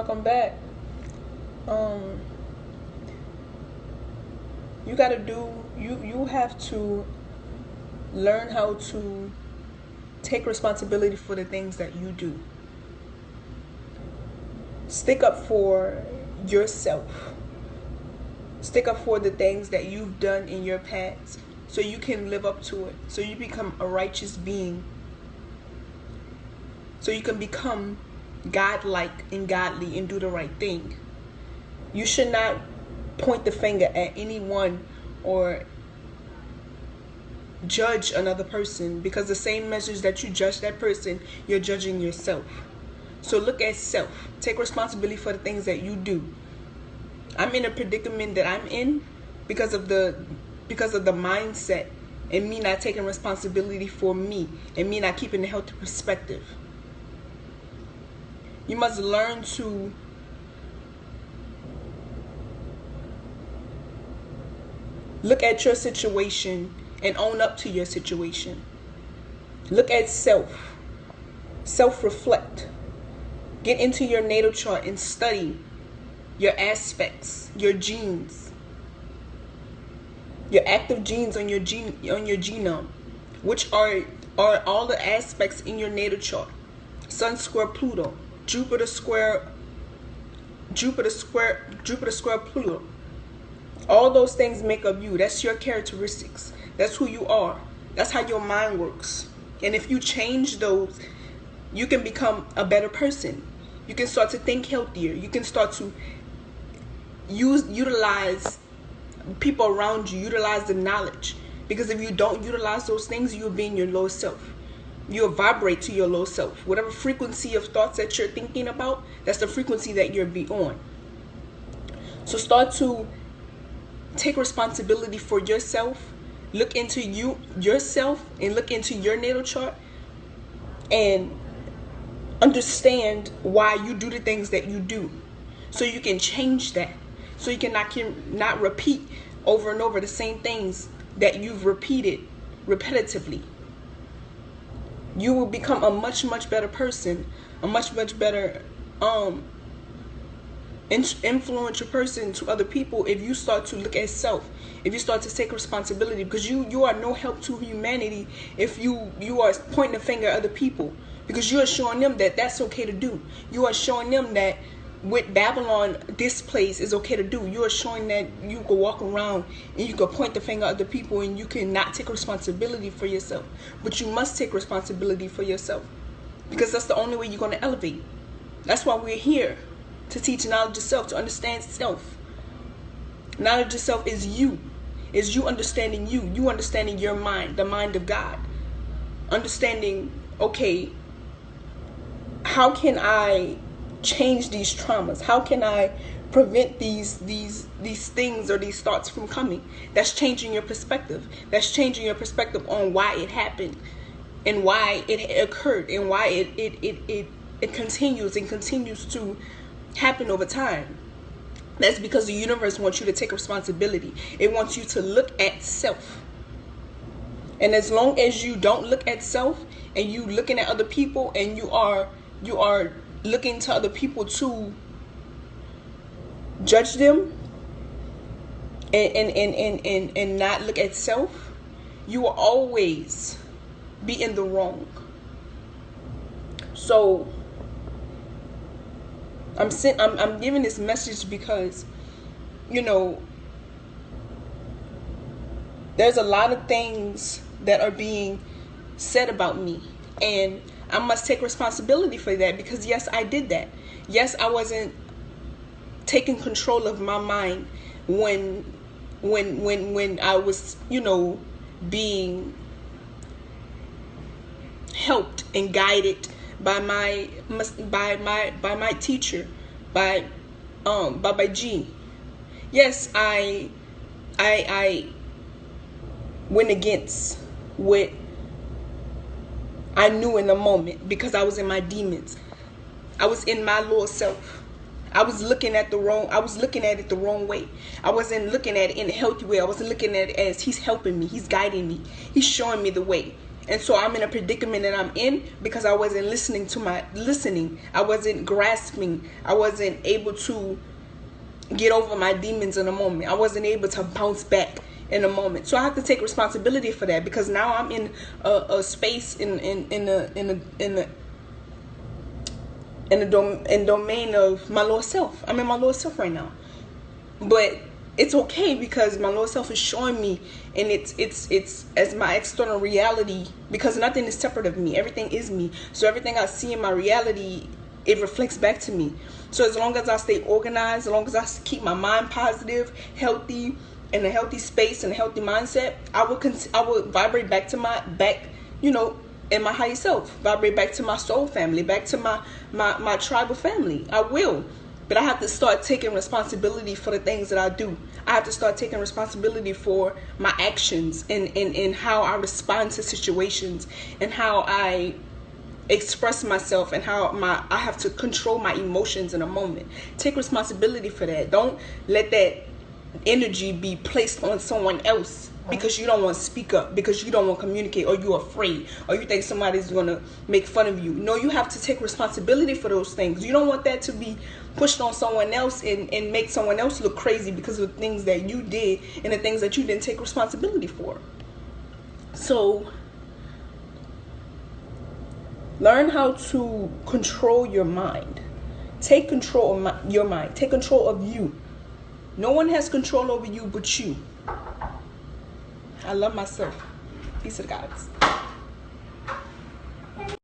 welcome back. You gotta do, you have to learn how to take responsibility for the things that you do. Stick up for yourself. Stick up for the things that you've done in your past so you can live up to it. So you become a righteous being. So you can become godlike and godly and do the right thing. You should not point the finger at anyone or judge another person, because the same measures that you judge that person, you're judging yourself. So look at self. Take responsibility for the things that you do. I'm in a predicament that I'm in because of the mindset and me not taking responsibility for me and me not keeping a healthy perspective. You must learn to look at your situation and own up to your situation. Look at self. Self-reflect. Get into your natal chart and study your aspects, your genes, your active genes on your genome, which are all the aspects in your natal chart. Sun square Pluto, Jupiter square Pluto. All those things make up you. That's your characteristics. That's who you are. That's how your mind works. And if you change those, you can become a better person. You can start to think healthier. You can start to utilize people around you, utilize the knowledge. Because if you don't utilize those things, you'll be in your low self. You'll vibrate to your low self. Whatever frequency of thoughts that you're thinking about, that's the frequency that you'll be on. So start to take responsibility for yourself. Look into yourself and look into your natal chart and understand why you do the things that you do, so you can change that, so you can not repeat over and over the same things that you've repeated repetitively. You will become a much better person, a much better influential person to other people if you start to look at self, if you start to take responsibility, because you are no help to humanity if you are pointing the finger at other people, because you are showing them that that's okay to do. You are showing them that with Babylon, this place is okay to do. You are showing that you can walk around and you can point the finger at other people and you cannot take responsibility for yourself. But you must take responsibility for yourself, because that's the only way you're going to elevate. That's why we're here, to teach knowledge of self, to understand self. Knowledge of self is you. Is you understanding you. You understanding your mind, the mind of God. Understanding, okay, how can I change these traumas? How can I prevent these things or these thoughts from coming? That's changing your perspective. That's changing your perspective on why it happened and why it occurred and why it continues to happen over time. That's because the universe wants you to take responsibility. It wants you to look at self. And as long as you don't look at self and you looking at other people and you are looking to other people to judge them and not look at self, you will always be in the wrong. So I'm giving this message because, you know, there's a lot of things that are being said about me, and I must take responsibility for that, because yes, I did that. Yes, I wasn't taking control of my mind when I was, you know, being helped and guided by my teacher, by Baba G. Yes, I went against what I knew in the moment, because I was in my demons. I was in my lower self. I was looking at it the wrong way. I wasn't looking at it in a healthy way. I wasn't looking at it as he's helping me, he's guiding me, he's showing me the way. And so I'm in a predicament that I'm in because I wasn't listening. I wasn't grasping. I wasn't able to get over my demons in a moment. I wasn't able to bounce back in a moment. So I have to take responsibility for that, because now I'm in a space in domain of my lower self. I'm in my lower self right now. But it's okay, because my lower self is showing me, and it's as my external reality, because nothing is separate of me. Everything is me. So everything I see in my reality, it reflects back to me. So as long as I stay organized, as long as I keep my mind positive, healthy, in a healthy space and a healthy mindset, I will vibrate back to my in my higher self, vibrate back to my soul family, back to my tribal family. I will. But I have to start taking responsibility for the things that I do. I have to start taking responsibility for my actions and how I respond to situations, and how I express myself, and how I have to control my emotions in a moment. Take responsibility for that. Don't let that energy be placed on someone else because you don't want to speak up, because you don't want to communicate, or you're afraid, or you think somebody's going to make fun of you. No, you have to take responsibility for those things. You don't want that to be pushed on someone else and make someone else look crazy because of the things that you did and the things that you didn't take responsibility for. So learn how to control your mind. Take control of your mind. Take control of you. No one has control over you but you. I love myself. Peace to the gods.